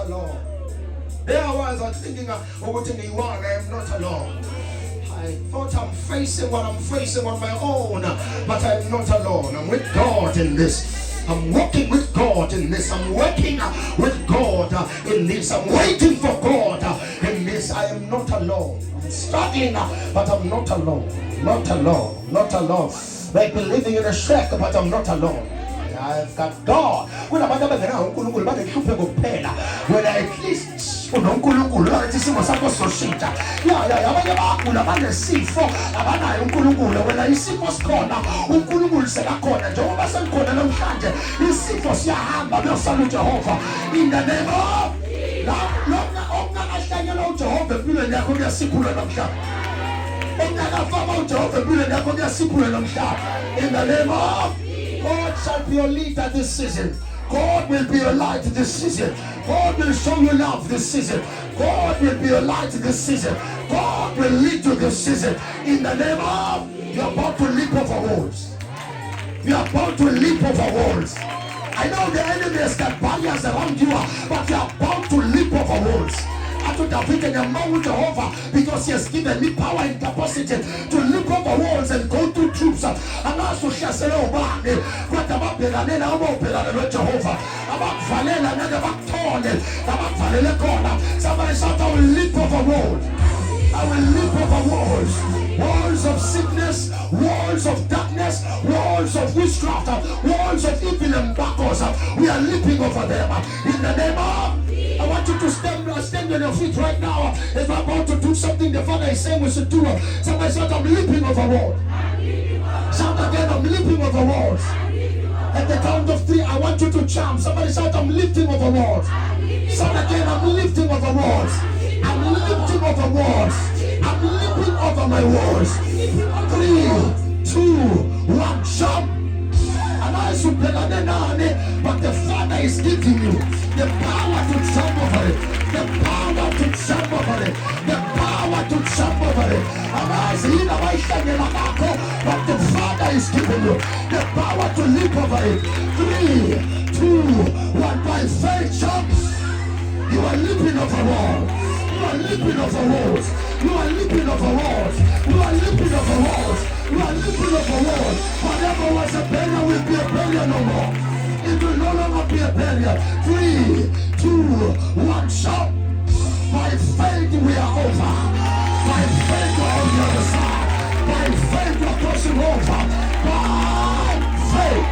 alone. There I was thinking, I am not alone. I thought I'm facing what I'm facing on my own, but I'm not alone. I'm with God in this. I'm walking with God in this. I'm working with God in this. I'm waiting for God in this. I am not alone. I'm struggling, but I'm not alone. Not alone. Not alone. Like living in a shack, but I'm not alone. I've got God. When I at least uNkulunkulu athi isimo sakho soshintsha abanye bagula banesifo abanayo uNkulunkulu wena isifo sikhona uNkulunkulu sekakhona njengoba selikhona namhlanje isifo siyahamba beyosala uJehova in the name of lokho okungakahlanyelwa uJehova empilweni yakho kuyasiphula namhlanje okungakafama uJehova empilweni yakho kuyasiphula namhlanje in the name of God shall be your leader this season. God will be your light this season. God will show you love this season. God will be your light this season. God will lead you this season. In the name of, you're about to leap over walls. You're about to leap over walls. I know the enemy has got barriers around you, but you're about to leap over walls. I told David and among Jehovah because he has given me power and capacity to leap over walls and go through troops. And also she said, oh man, what about Belanena, about Jehovah, about Valena, and about Tone, about Valena corner. Somebody shout, I will leap over walls. I will leap over walls. Walls of sickness, walls of darkness, walls of witchcraft, walls of evil and backwards. We are leaping over them in the name of. I want you to stand on your feet right now. If I'm about to do something the Father is saying we should do. Somebody shout, I'm leaping over walls. Shout again, I'm leaping over walls. At the count of 3, I want you to jump. Somebody shout, I'm lifting over walls. Shout again, I'm lifting over walls. I'm lifting over walls. I'm leaping over my walls. 3, 2, 1, jump. But the Father is giving you the power to jump over it, the power to jump over it, the power to jump over it. But the Father is giving you the power to leap over it. 3, 2, 1, by faith jump. You are leaping over walls. You are leaping over walls. You are leaping over walls. You are leaping over walls. You are leaping over walls. Whatever was a barrier will be a barrier no more. It will no longer be a barrier. 3, 2, 1, shout. By faith we are over. By faith we are on the other side. By faith we are crossing over. By faith.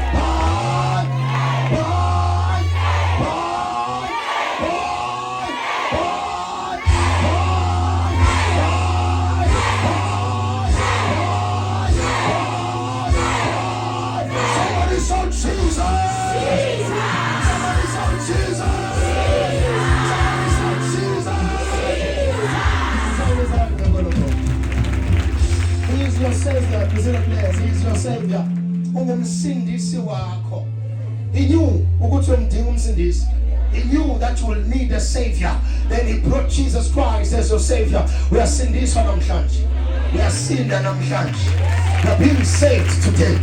Your Savior, is it a place? He is your Savior. Ungumsindisi wakho. He knew ukuthi umdinga umsindisi. He knew that you will need a Savior. Then he brought Jesus Christ as your Savior. We are sindiswa namhlanje. We are sinda namhlanje. We are being saved today.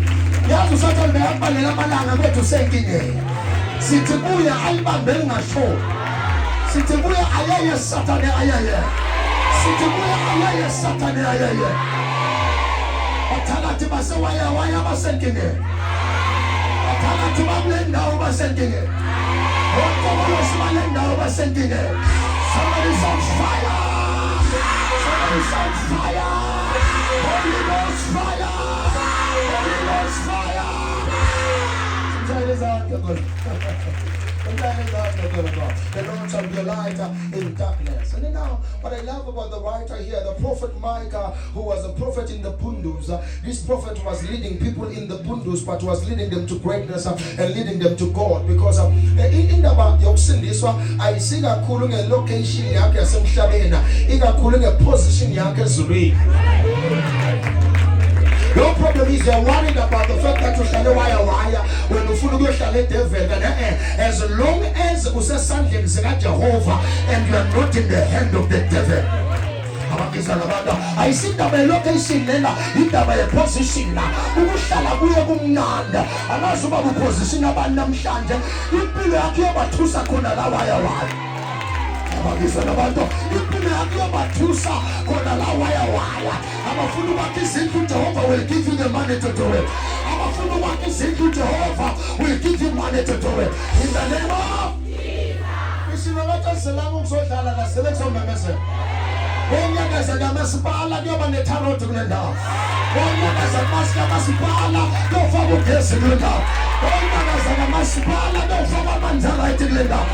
Yazi usathana beyabalela amalanga bethu senkingeni. Sithi kuya ayibambele ngasho. Sithi kuya ayeye Sathane ayeye. Sithi kuya ayeye Sathane ayeye. Athakathi basewaya basenkingeni. Athakathi babulendawo basenkingeni. Oqobo sibalendawo basenkingeni. Somebody's on fire. Somebody's on fire. Holy Ghost fire. Holy Ghost fire. Sometimes it's out the good. Sometimes it's out the good. The Lord shall be a light in darkness. And then now, what I love about the writer here, the prophet Micah, who was a prophet in the Pundus. This prophet was leading people in the Pundus, but was leading them to greatness and leading them to God. Because in the back, I see a cooling a location yakhe yasemhlabeni, ikakhulu a position yakhe ezulwini. Your problem is you're worried about the fact that you shall wire when you follow your chalet devil. As long as you say something is Jehovah and you are not in the hand of the devil. I see that by location in the position umushala kuye kumnanda amazuba position abandamhlanje impilo yakhe yabathusa khona la wire. bakizwa nabantu impilo yakho yabathusa khona la waya abafuna ukwakha izindlu Jehovah will give you the money to do it. Abafuna ukwakha izindlu Jehovah will give you money to do it in the name of Isinobatha selanga ukuzodlala la selection memese Onyakaza kamasipala kuyoba netharot kule ndawo. Onyakaza kamasipala kuyofaka ugesi kule ndawo. Onyakaza kamasipala kuyofaka amanzi right kule ndawo.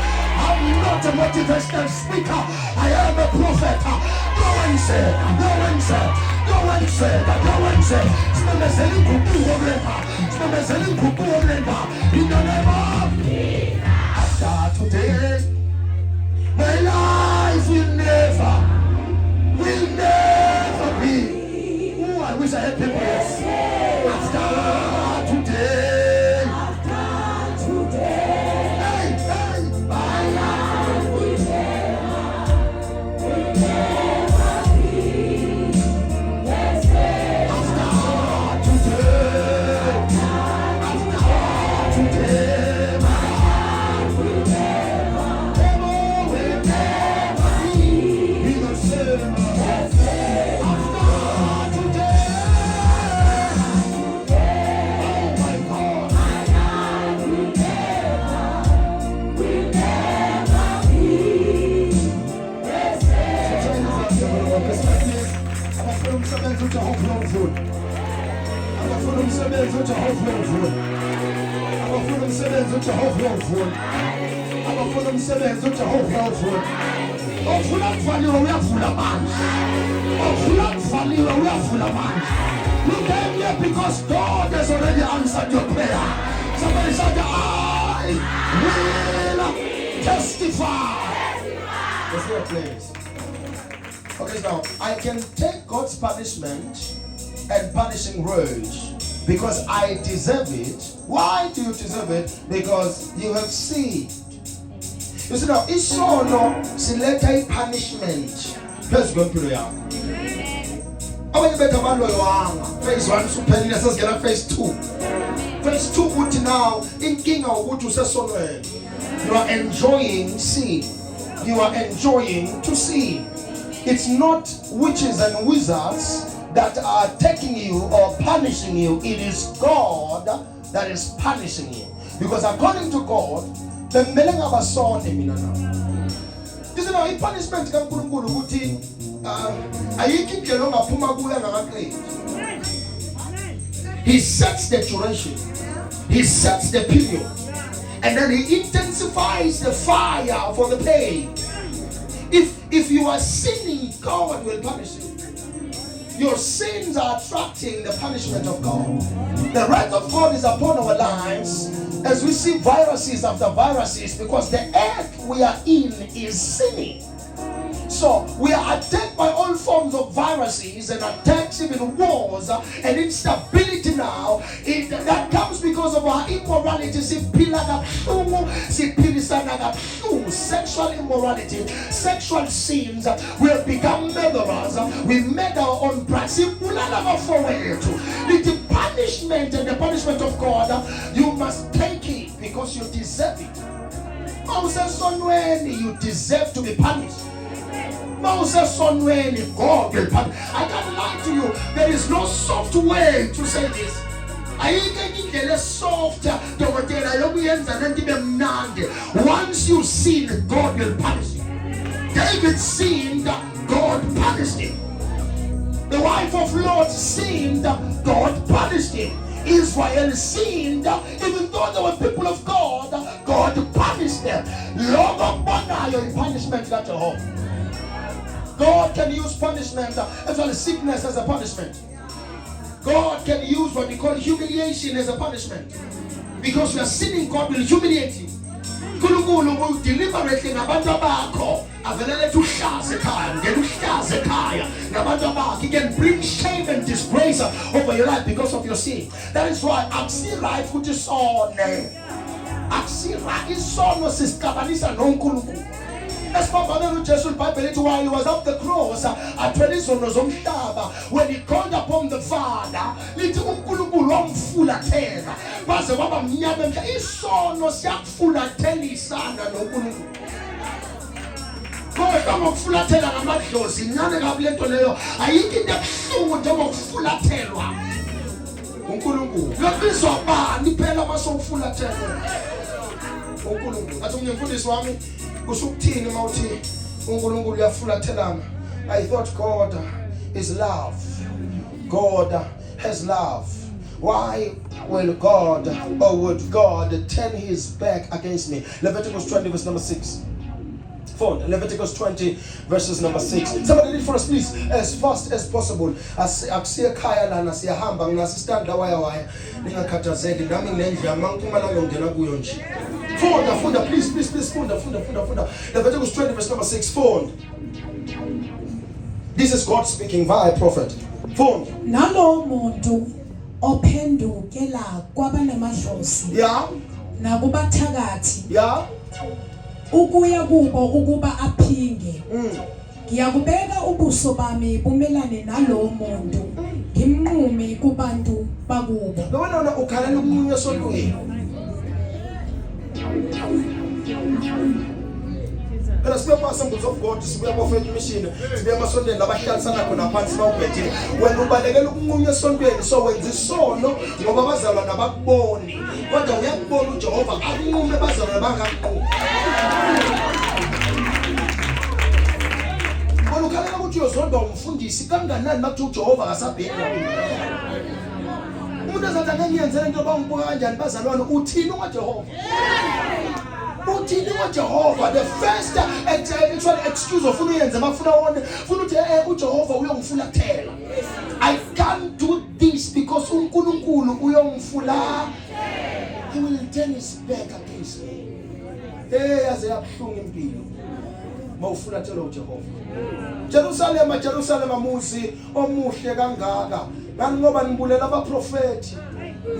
I'm not a motivational speaker. I am a prophet. Go and say, go and say, go and say, go and say. Simemezeli kukuo mlenda. Simemezeli kukuo mlenda. In the name of after today, my life will never be. Oh, I wish I had people here. After today, hey, my life will never be. After today, my life will never be the same. You came here because God has already answered your prayer. Somebody said, I will testify. Let's go, please. Okay, now I can take God's punishment and punishing rage because I deserve it. Why do you deserve it? Because you have sinned. You see now, isono sileta punishment. Let's go to the yard. Phase 1 suphelile sesingena phase 2. Phase 2 uthi now inkinga ukuthi usesonweni. You are enjoying sin. You are enjoying to sin. It's not witches and wizards that are taking you or punishing you. It is God that is punishing you. Because according to God, the meaning of a son in Minana. This is a punishment kaNkulunkulu ukuthi ayikho indlela ongaphuma kuyo ngamagrade. He sets the duration. He sets the period. And then he intensifies the fire for the pain. If you are sinning, God will punish you. Your sins are attracting the punishment of God. The wrath of God is upon our lives as we see viruses after viruses because the earth we are in is sinning. So we are attacked by all forms of viruses and attacks, even wars and instability now. That comes because of our immorality. Sexual immorality, sexual sins. We have become murderers. We made our own price. The punishment and the punishment of God, you must take it because you deserve it. You deserve to be punished. Moses son when God will punish. I can't lie to you. There is no soft way to say this. Once you sin, God will punish you. David sinned, God punished him. The wife of Lot sinned, God punished him. Israel sinned, even though they were people of God, God punished them. Lord of your punishment got to home. God can use punishment, as well as sickness as a punishment. God can use what we call humiliation as a punishment. Because we are sinning, God will humiliate you. Nkulunkulu will deliberately nabantu bakho avelele tuhlaze ekhaya ngeke uhlaze ekhaya nabantu bakho. He can bring shame and disgrace over your life because of your sin. That is why akusi-right ukuthi sone. Akusi-right isono sisixabanisa noNkulunkulu. While he was up the cross, when he called upon the Father, ngokufulathela ngamadlozi incane kabi lento leyo ayikho into ebuhlungu njengokufulathelwa uNkulunkulu uyabizwa bani phela masokufulathela uNkulunkulu athi umfundisi wami usukuthini mawuthi uNkulunkulu uyafulathelana I thought God is love. God has love. Why will God or would God turn his back against me? Leviticus 20 verse number 6. Leviticus 20 verses number 6. Somebody read for us please as fast as possible. Akusiya khaya lana siyahamba nginasistanda waya ningakhathazeki nami nendlela mankuma nami ngena kuyo nje. Funda please funda. Leviticus 20 verse number 6. This is God speaking via prophet. Nalo muntu ophendukela kwabanemadlozi. Yeah. Nakubathakathi. Yeah. Ukuya kubo ukuba aphinge. Ngiyakubeka ubuso bami bumelane nalo muntu. Ngimnqume kubantu bakubo. Nobona ukhalela umunye esontweni. Phela sibuya kwa-Assemblies of God, sibuya kwa-Faith Mission, sibuya emasontweni labahlalisana khona phansi bawubhethile. Wena ubalekela ukunqunywa esontweni so wenza isono ngoba bazalwana bakuboni. Kodwa uyakubona uJehova akunqume bazalwana bangakunqumi. Bona ukhalela ukuthi uyozondwa umfundisi kanganani makuthi uJehova akasabheki. Umuntu ezathi angengiyenzele into bangibuka kanjani bazalwane uthini uJehova? Uthini uJehova? The first actual excuse of uyenze bafuna wona funa uthi uJehova uyongifulathela. I can't do this because uNkulunkulu uyongifula. He will turn his back against me. Yaze yabuhlungu impilo mawufulathela uJehova. Jerusalem muzi omuhle kangaka. Ngani ngoba nibulela abaprofeti.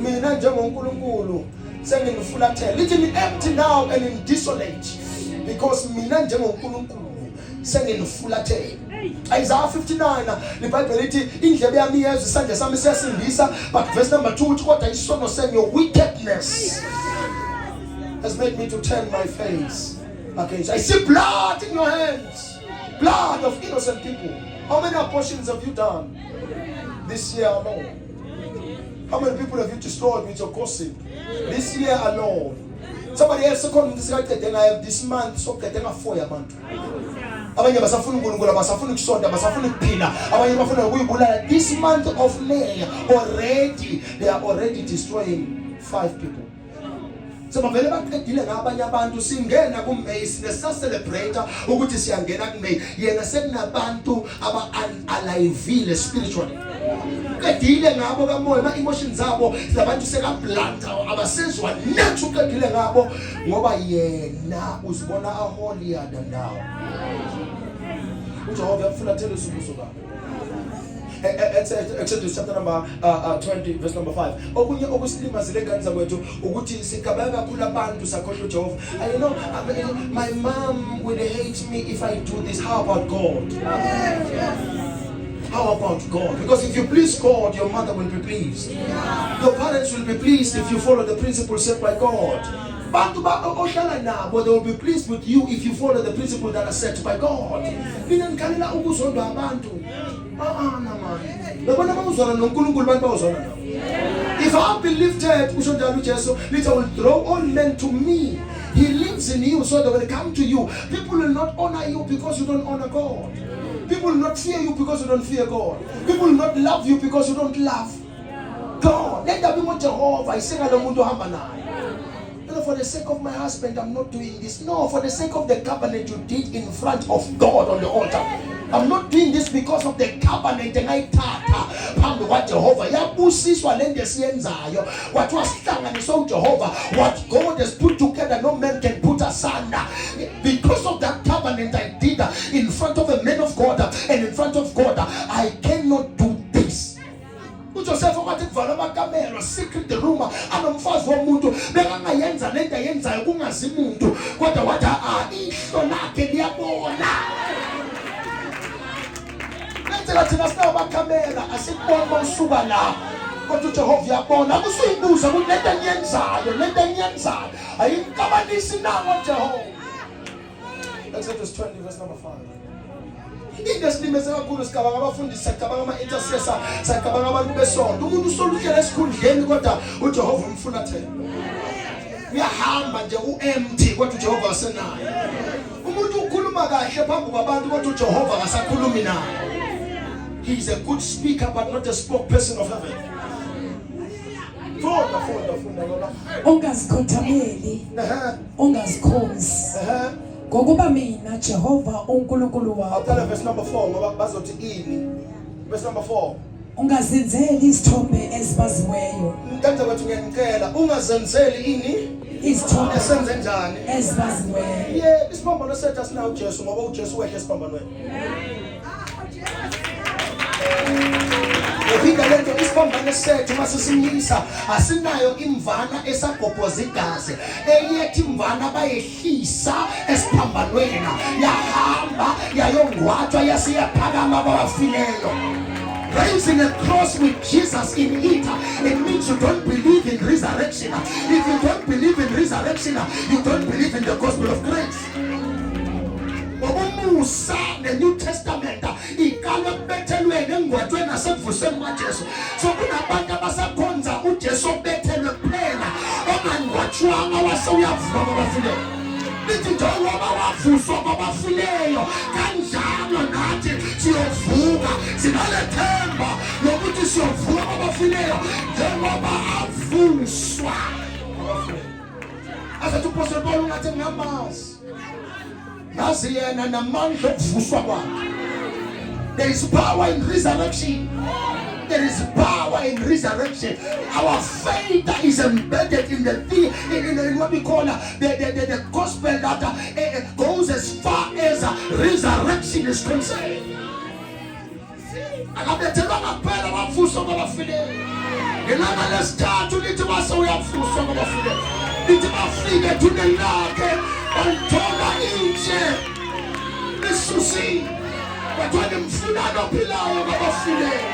Mina njengoNkulunkulu sengingifulathela. Lithi ni empty now and in desolate because mina njengoNkulunkulu sengingifulathela. Isaiah 59 iBhayibheli lithi indlebe yami yezwe isandla sami siyasindisa, but verse number 2 uthi kodwa isono senu your wickedness has made me to turn my face against. I see blood in your hands, blood of innocent people. How many abortions have you done this year alone? How many people have you destroyed with your gossip this year alone? Somebody else according to this I have this month so that I 4 abantu. Abanye basafuna uNkulunkulu basafuna ukusonda basafuna ukuphila abanye bafuna ukuyibulala. This month of May already they are already destroying 5 people. So bavele baqedile ngabanye abantu singena ku May sine celebrate ukuthi siyangena ku May yena sekunabantu aba unalive spiritually. Qedile ngabo kamoya ama emotions zabo labantu sekablanta abasezwa nethu qedile ngabo ngoba yena uzibona a holier than thou. uJehova uyafulathela usubuso babo. Exodus chapter number 20 verse number 5. Okunye okusilimazile ngani zakwethu ukuthi sikabeka kakhulu abantu sakhohlwa uJehova. You know, my mom would hate me if I do this. How about God? How about God? Because if you please God, your mother will be pleased. Your parents will be pleased if you follow the principles set by God. But they will be pleased with you if you follow the principles that are set by God. If I be lifted, it will draw all men to me. He lives in you, so that when they come to you, people will not honor you because you don't honor God. People will not fear you because you don't fear God. People will not love you because you don't love God. Let that be what Jehovah is saying. For the sake of my husband, I'm not doing this. No, for the sake of the covenant you did in front of God on the altar. I'm not doing this because of the covenant and I tata. What Jehovah, what was so Jehovah, what God has put together, no man can put asunder. Because of that covenant I did in front of the men of God and in front of God, I cannot do this. Joseph wakuvala amakamera secret room anomfazi womuntu bekangayenza lento ayenzayo kungazi umuntu kodwa wathi ihlo lakhe liyabona. Lenzela thina sinawo amakamera asikubona usuka la kodwa uJehova uyabona akusiyibuza ukuthi lento enyenzayo ayinkabanisi nawo Jehova. Exodus 20 verse number 5. Into esilimeze kakhulu sikabanga abafundisi, sikabanga ama-intercessor, sikabanga abantu besonto. Umuntu usolukela esikhundleni kodwa uJehova umfuna thena. Uyahamba nje u-empty kodwa uJehova asenayo. Umuntu ukhuluma kahle phambi kwabantu kodwa uJehova akasakhulumi naye. He is a good speaker but not a spokesperson of heaven. Funda lola. Ungazikhothameli, ungazikhonzi. Ngokuba mina Jehova uNkulunkulu wakho. I'll tell you verse number 4 ngoba bazothi ini. Verse number 4. Ungazenzeli izithombe ezibaziweyo. Ngenza ukuthi ngiyanicela ungazenzeli ini Izithombe esenze njani ezibaziweyo. Yeah, isiphambano sethu asinayo uJesu ngoba uJesu wehle esiphambanweni. Ufika lento isiphambano sethu masisimisa asinayo imvana esagobhoza igazi eyethi imvana bayehlisa esiphambanweni yahamba yayongwathwa yasiyaphakama abafileyo. Raising a cross with Jesus in it, it means you don't believe in resurrection. If you don't believe in resurrection, you don't believe in the gospel of grace. Musa, the New Testament, ikala bethelweni engwathweni nasebuvusweni kaJesu. So kunabantu abasakhonza uJesu bethelwe kuphela ongangwatshwanga wasewuyavuka kwabafileyo. Lithi njengoba wavuswa kwabafileyo kanjalo nathi siyovuka, sinalethemba lokuthi siyovuka kwabafileyo njengoba avuswa kwabafileyo. Asathi uPaul Paul ungathi ngiyamazi nazi yena namandla okuvuswa kwakhe. There is power in resurrection. There is power in resurrection. Our faith is embedded in in what we call the gospel that goes as far as resurrection is concerned. Akabethelwa ngaphela wavuswa kwabafileyo. Ngelanga lesithathu lithi wase uyavuswa kwabafileyo. Lithi bafike ethuneni lakhe balithola intshe lisusi bathwele mfunano ophilayo kwabafileyo.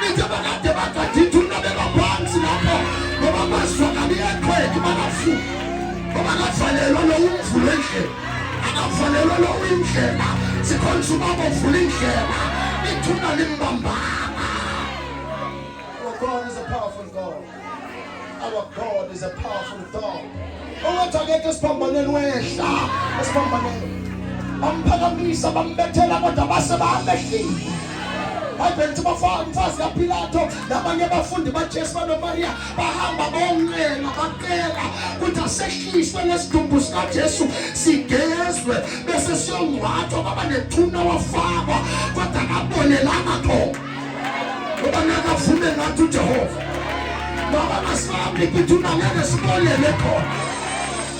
Lithi bakade bakade thuna bekaphansi lapho ngoba mazwa kabiyeqheki bakafu ngoba kavalelwa lo umvulo endlela akavalelwa lo indlela sikhonza ubaba uvula indlela ithuna limbambanga. Our God is a powerful God. Our God is a powerful God. Ungathi akekho esiphambanweni wehla esiphambanweni bamphakamisa bambethela kodwa base bahambehlile. Bayibethi bafana kaPilato nabanye abafundi baJesu banoMaria bahamba bonqena bacela ukuthi asehliswe nesidumbu sikaJesu sigezwe bese siyongwathwa kwaba nethuna wafakwa kodwa akabonelanga khona ngoba nakavume ngathi uJehova ngoba masahambe kithuna ngeke sibonele khona.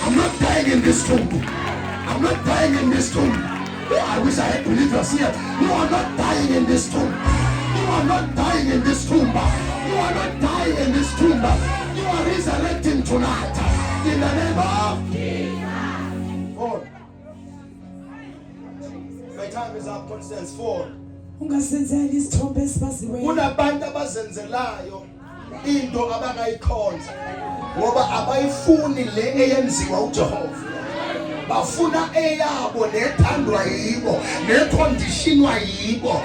I'm not dying in this tomb. I'm not dying in this tomb. I wish I had believers here. You are not dying in this tomb. You are not dying in this tomb. You are not dying in this tomb. You are resurrecting tonight. In the name of Jesus. God. My time is up. Constance 4. Ungazenzeli izithombe ezibaziweyo. Kunabantu abazenzelayo into abangayikhonza ngoba abayifuni le eyenziwa uJehova. Bafuna eyabo nethandwa yibo neconditionwa yibo.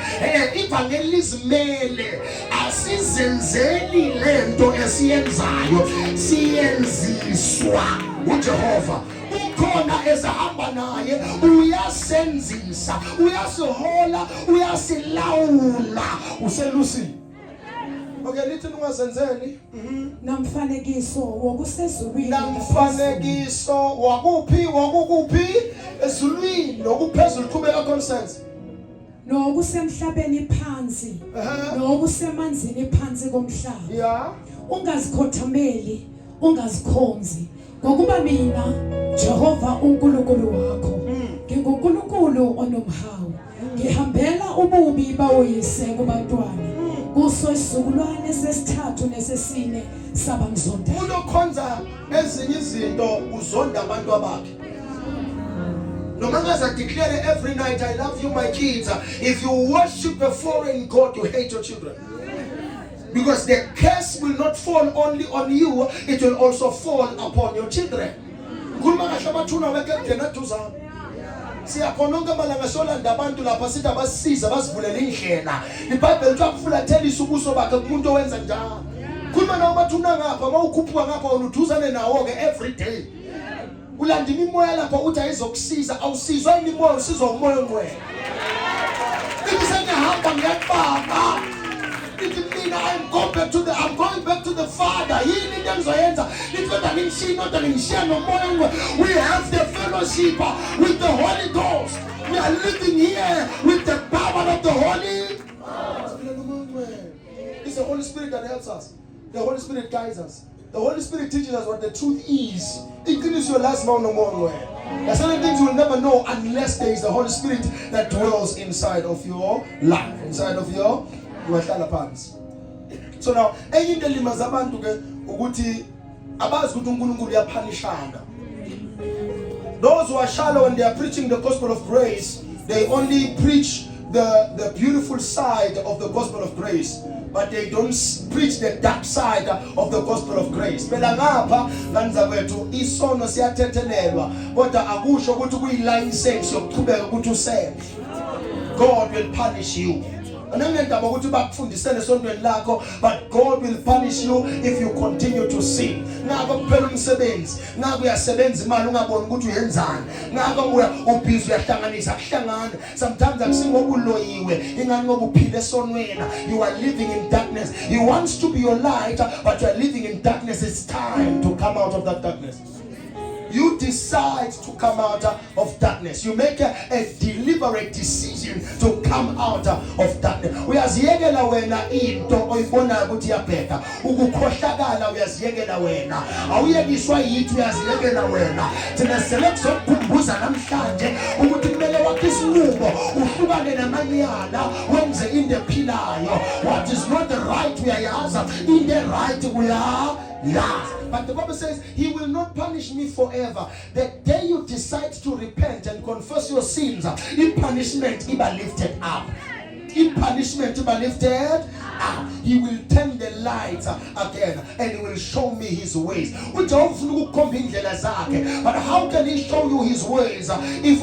Evangelismele asizenzeli lento esiyenzayo siyenziswa uJehova. Ukhona ezahamba naye uyasenzisa uyasihola uyasilawula uselusi. Okay, lithi ungazenzeli namfanekiso wokusezulwini namfanekiso wakuphi ezulwini nokuphezulu qhubeka Constance nokusemhlabeni phansi nokusemanzini phansi komhlaba. Yeah. Ungazikhothameli ungazikhonzi ngokuba mina Jehova uNkulunkulu wakho nginguNkulunkulu onomhawu ngihambela ububi bawoyise kubantwana kuso isizukulwane sesithathu nesesine sabangizonda. Umuntu okhonza ezinye izinto uzonda abantu abakhe. Noma ngaze declare every night I love you my kids. If you worship a foreign god you hate your children. Because the curse will not fall only on you, it will also fall upon your children. Kuluma kahle bathuna weke kudena duzana. siyakhononke malanga solanda abantu lapha sithi abasiza basivulele indlela. iBhayibheli lithi akufulathelisa ubuso bakhe kumuntu owenza njalo. Khuluma nawe bathi una ngapha mawukhuphuka ngapha wena uduzane nawo ke every day. Ulanda imimoya lapha uthi ayizokusiza awusizwa imimoya usizwa umoya ongcwele. Ngihamba ngiyabamba. I'm going back to the Father. We have the fellowship with the Holy Ghost. We are living here with the power of the Holy Ghost. It's the Holy Spirit that helps us. The Holy Spirit guides us. The Holy Spirit teaches us what the truth is. It is your last man no more. There are certain things you will never know unless there is the Holy Spirit that dwells inside of your life, inside of your pants. So now, those who are shallow when they are preaching the gospel of grace, they only preach the beautiful side of the gospel of grace, but they don't preach the dark side of the gospel of grace. God will punish you. But God will punish you if you continue to sin. Sometimes you are living in darkness. He wants to be your light, but you are living in darkness. It's time to come out of that darkness. You decide to come out of darkness. You make a deliberate decision to come out of darkness. Uyaziyekela wena into oyibona ukuthi iyabheka. Ukukhohlakala uyaziyekela wena. Awuyekiswa yithi uyaziyekela wena. Thina selekuzokukhumbuza namhlanje ukuthi kumele wakhe isinqumo uhlukane namanyala wenze into ephilayo. What is not the right uyayaza, in the right uyayaza. But the Bible says he will not punish me forever. The day you decide to repent and confess your sins, in punishment iba lifted up. In punishment iba lifted up. He will turn the lights again and he will show me his ways. But how can he show you his ways if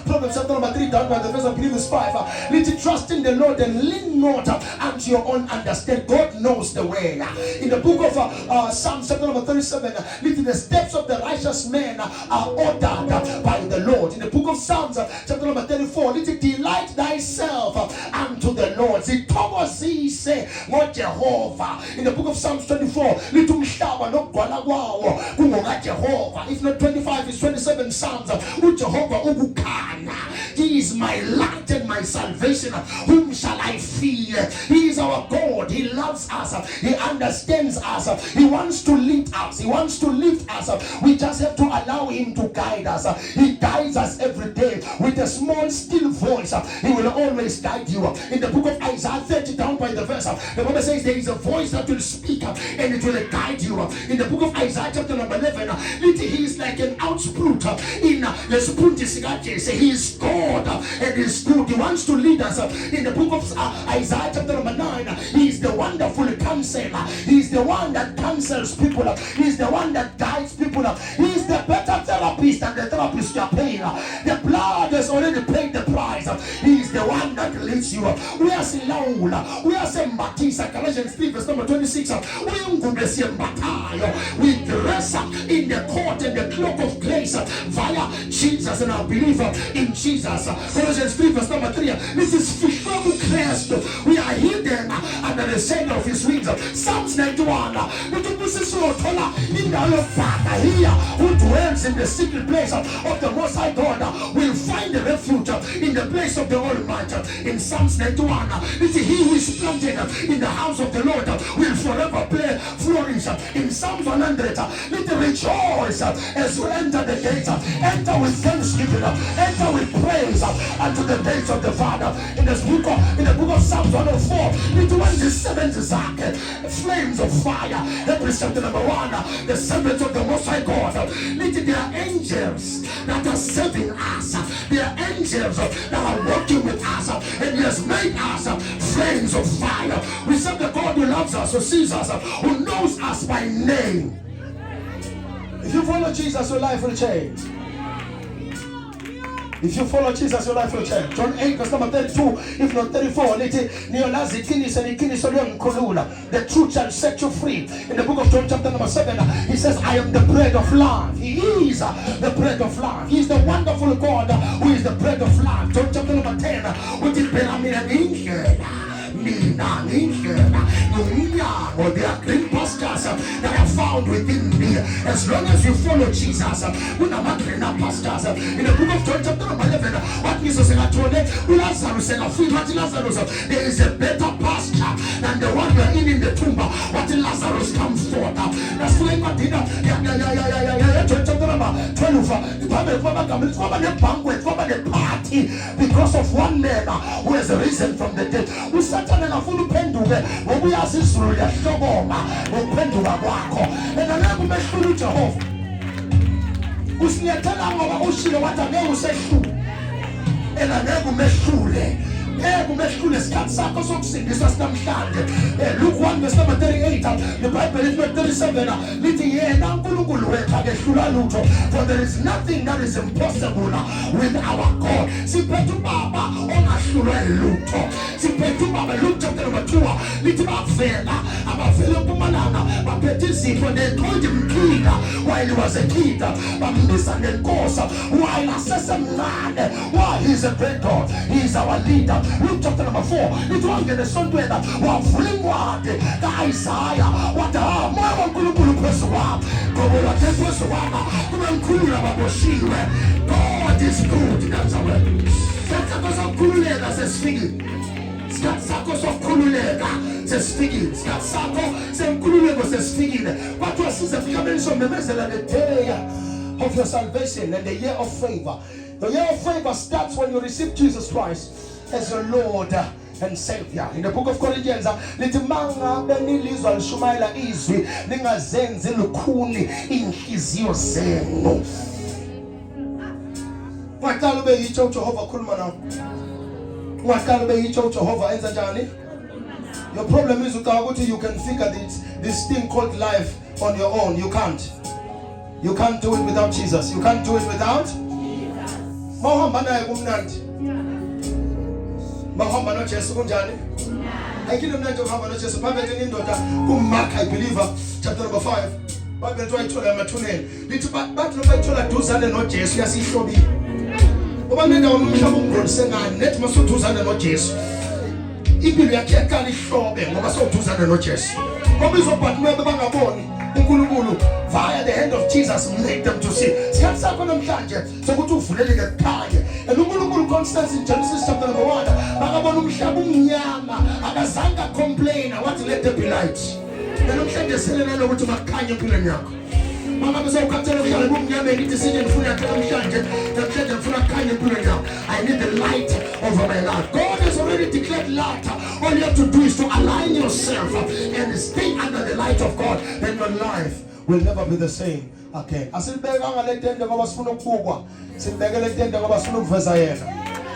Proverbs chapter number 3 down by the verse, I believe is 5. Let you trust in the Lord and lean not unto your own understanding. God knows the way. In the book of Psalms chapter number 37, the steps of the righteous man are ordered by the Lord. In the book of Psalms chapter number 34, let it delight thyself unto the Lord. In the book of Psalms 24, if not 25, it's 27 Psalms. He is my light and my salvation. Whom shall I fear? He is our God. He loves us. He understands us. He wants to lift us. He wants to lift us. We just have to allow him to guide us. He guides us every day with a small still voice. He will always guide you. In the book of Isaiah 30 down by the verse, the Bible says there is a voice that will speak and it will guide you. In the book of Isaiah chapter number 11, he is like an outsprout in the spoon. He is God and he is good. He wants to lead us. In the book of Isaiah chapter number 9, he is the wonderful counselor. He is the one that counsels people. He is the one that guides people. He is the better therapist than the therapist you are paying. The blood has already paid the price. He is the one that leads you. We are Silaula. We are Sembatisa. Galatians 3 verse number 26. We dress up in the court and the cloak of grace via Jesus and our belief in Jesus. Galatians 3 verse number 3. This is Fishobu Christ. We are hidden under the shade of his wings. Psalms 91. In the Father here who dwells in the secret place of the Most High God will find a refuge in the place of the Almighty. In Psalms 91, he who is planted in the house of the Lord will forever flourish. In Psalms 100, let rejoice as you enter the gate. Enter with thanksgiving, enter with praise unto the gates of the Father. In the book of Psalms 104, it was the seventh Zach, flames of fire. Hebrews chapter number 1, the servants of the Most High God. There are angels that are serving us. There are angels that are working with us, and he has made us flames of fire. We serve the God who loves us, who sees us, who knows us by name. If you follow Jesus, your life will change. If you follow Jesus, your life will change. John 8, verse number 32, if not 34. The truth shall set you free. In the book of John, chapter number 7, he says, I am the bread of life. He is the bread of life. He is the wonderful God who is the bread of life. John chapter number 10, which is or there are green pastures that are found within me. As long as you follow Jesus, in the book of John chapter 11, what Jesus said to Lazarus and Lazarus, there is a better pasture than the one we are in the tomb. What Lazarus comes forth. That's why John chapter 12, the party because of one man who has risen from the dead. We Satan and a full penduke, when we are through the Shogoma, we penduka wako, and a level make sure Jehovah. Usniatana Ushila, what a name will say, and a level make sure. This was not Luke 1 verse number 38. The Bible is not 37. For there is nothing that is impossible with our God. Luke chapter number 2. For they told him king while he was a kid. But missing course while assessing man. Why he's a great God. He is our leader. Luke chapter number 4. It was the son to that. Isaiah. What a man Kulu Peswa. God is good. That's a way. That's a cause of Kululega says figgy. Sakos of Kululega says figgy. Sako says Kululega says figgy. What was the comments on the message of the day of your salvation and the year of favor? The year of favor starts when you receive Jesus Christ as your Lord and Savior. In the book of Corinthians, litimanga benilizwa lishumayela izwi lingazenzi lukhuni inhliziyo zenu. Waqala ube yicho Jehovah khuluma nawe. Waqala ube yicho Jehovah enza njani? Your problem is ukuthi you can figure this thing called life on your own. You can't. You can't do it without Jesus. You can't do it without Mahamba naye kumnandi. Mahamba no Jesu kunjani? Ayikho mnandi ukuhamba no Jesu. Bible indoda kuMark I believe chapter number 5. Bible twayithola emathuneni. Lithi bathi nobayithola duzane no Jesu yasihlobile. Ngoba nenda umhlaba ungolise ngani nethi masuduzane no Jesu. Impilo yakhe yaqala ihlobe ngoba sowuduzane no Jesu. Ngoba izobhathi mebe bangaboni uNkulunkulu via the hand of Jesus make them to see. Sikhathi sakho namhlanje sokuthi uvuleleke kukhanye. And uNkulunkulu constance in Genesis chapter number 1 bakabona umhlaba umnyama akazange complain what let there be light. Namhlanje selena lokuthi makukhanye empilweni yakho. Mama bezawukhathela uhlala kumnyama ngithi sinye ngifuna yakhe namhlanje ngifuna kukhanye empilweni yakho. I need the light over my life. God has already declared light. All you have to do is to align yourself and stay under the light of God, then your life will never be the same again. Asilibekanga le tende ngoba sifuna ukubukwa. Silibeke le tende ngoba sifuna ukuveza yena.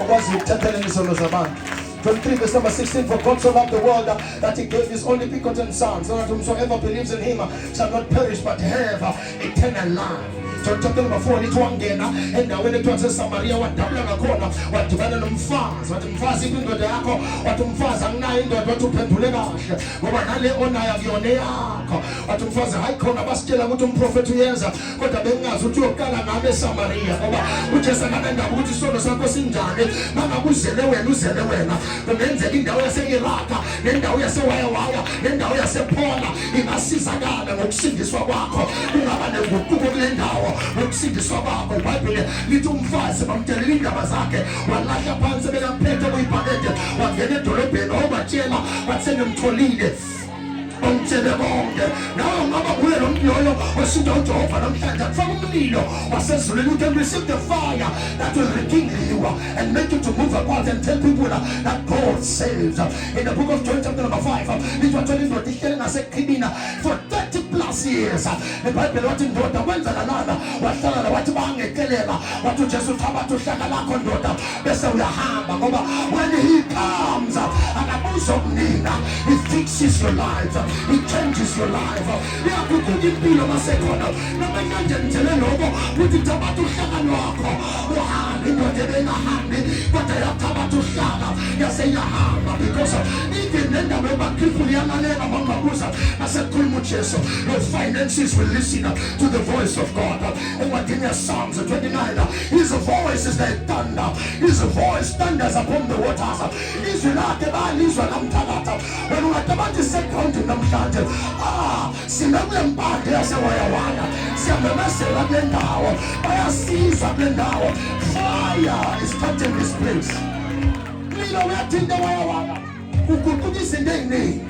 Okwazi ukuthathela izono zabantu. John 3 verse number 16, for God so loved the world that he gave his only begotten son, so that whomsoever believes in him shall not perish but have eternal life. John chapter number 4, litwangena endaweni ethiwa Samaria wadabula ngakhona wadibana nomfazi wathi mfazi indoda yakho wathi mfazi anginayo indoda wathi uphendule kahle ngoba nale onayo akuyona yakho wathi mfazi hayi khona basitshela ukuthi umprofeti uyeza kodwa bengazi ukuthi uyokala ngabe eSamaria ngoba uJesu akadanga ukuthi isono sakho sinjani mangakuzele wena uzele wena kumenzeka indawo yaseIraq nendawo yasewayawaya nendawo yasePola ingasizakala ngokusindiswa kwakho ungaba neguquko kule ndawo ukusindiswa kwakho. iBhayibheli lithi umfazi bamtelela indaba zakhe walahla phansi bekamphethe kuyibhakede wangena edolobheni obatshela bathi senemtholile umtshele bonke nawe ngaba kuye lo mloyo osinda uJehova namhlanje akufaka umlilo wasezulwini. You can receive the fire that will rekindle you and make you to move about and tell people that God saves. In the book of John chapter number 5 it was told in the for 30 plus years. The Bible wathi ndoda kwenzeka lana wahlala wathi bangekelela wathi uJesu thabatha uhlaka lakho ndoda bese uyahamba ngoba when he comes akabuza ukunina he fixes your life. It changes your life. Yakukuthi impilo masekhona namanje ngitshele lokho ukuthi thabatha uhlaka lwakho uhambe indoda ebengahambi kodwa yathaba uhlala yase yahamba because even nendawo ebakhipuli yamalela bangabuza nasekhuluma uJesu, your finances will listen to the voice of God. Encwadini ya Psalms 29, his voice is like thunder, his voice thunders upon the waters. Izwi lakhe balizwa namthakatha. Wena ungacabangi second namhlanje sinakule mpande yasewayawana siyamemezela kule ndawo bayasizwa kule ndawo. Fire is touching this place. Mlilo uyathinta wayawana uguquka izinto eziningi.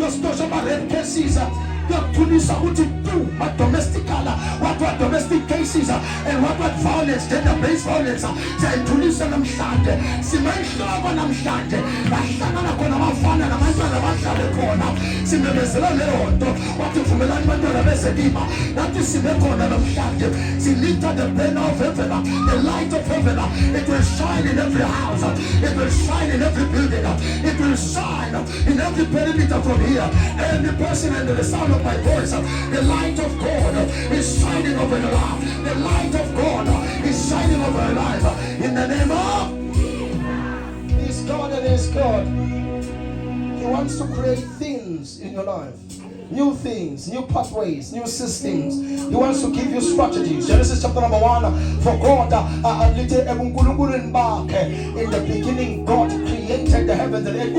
Yositosha ama-red cases kuyakuthulisa ukuthi ma-domesticala what domestic cases and what violence, gender-based violence siyayithulisa namhlanje. Simenhloko namhlanje bahlangana khona abafana nabantwana badlale khona simemezela leyo nto wathi vumelani bantwana bezelima nathi sime khona namhlanje. Silifta the banner of heaven, the light of heaven. It will shine in every house, it will shine in every building, it will shine in every perimeter from here. Every person under the sound of my voice, the light of God is shining over your life. The light of God is shining over your life. In the name of He's God and He's God. He wants to create things in your life. New things, new pathways, new systems. He wants to give you strategies. Genesis chapter number 1. For God, in the beginning, God created the heavens and earth.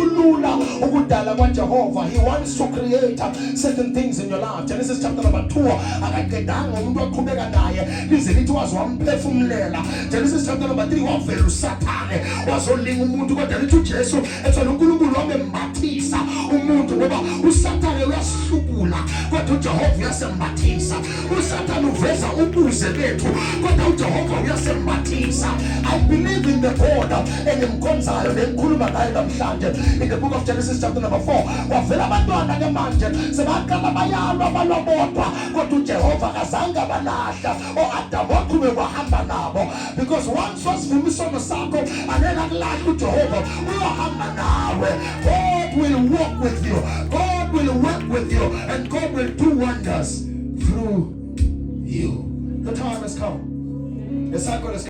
He wants to create certain things in your life. Genesis chapter number 2. Genesis chapter number 3. Was only umuntu kodwa lithi uJesu ethona uNkulunkulu wamembathisa umuntu ngoba uSathane uyahlubula kodwa uJehova uyasembathisa. uSathane uveza ubuze bethu kodwa uJehova uyasembathisa. I believe in the God engimkhonzayo nengikhuluma ngayo namhlanje. In the book of Genesis chapter number 4 wavela abantwana ke manje sebaqala bayalwa balobodwa kodwa uJehova kazange balahla oAdam waqhubeka wahamba nabo because once wasivumisana sakho anena kulahla uJehova uyahamba nawe. God will walk with you, God will work with you, and God will do wonders through you. The time has come. The cycle is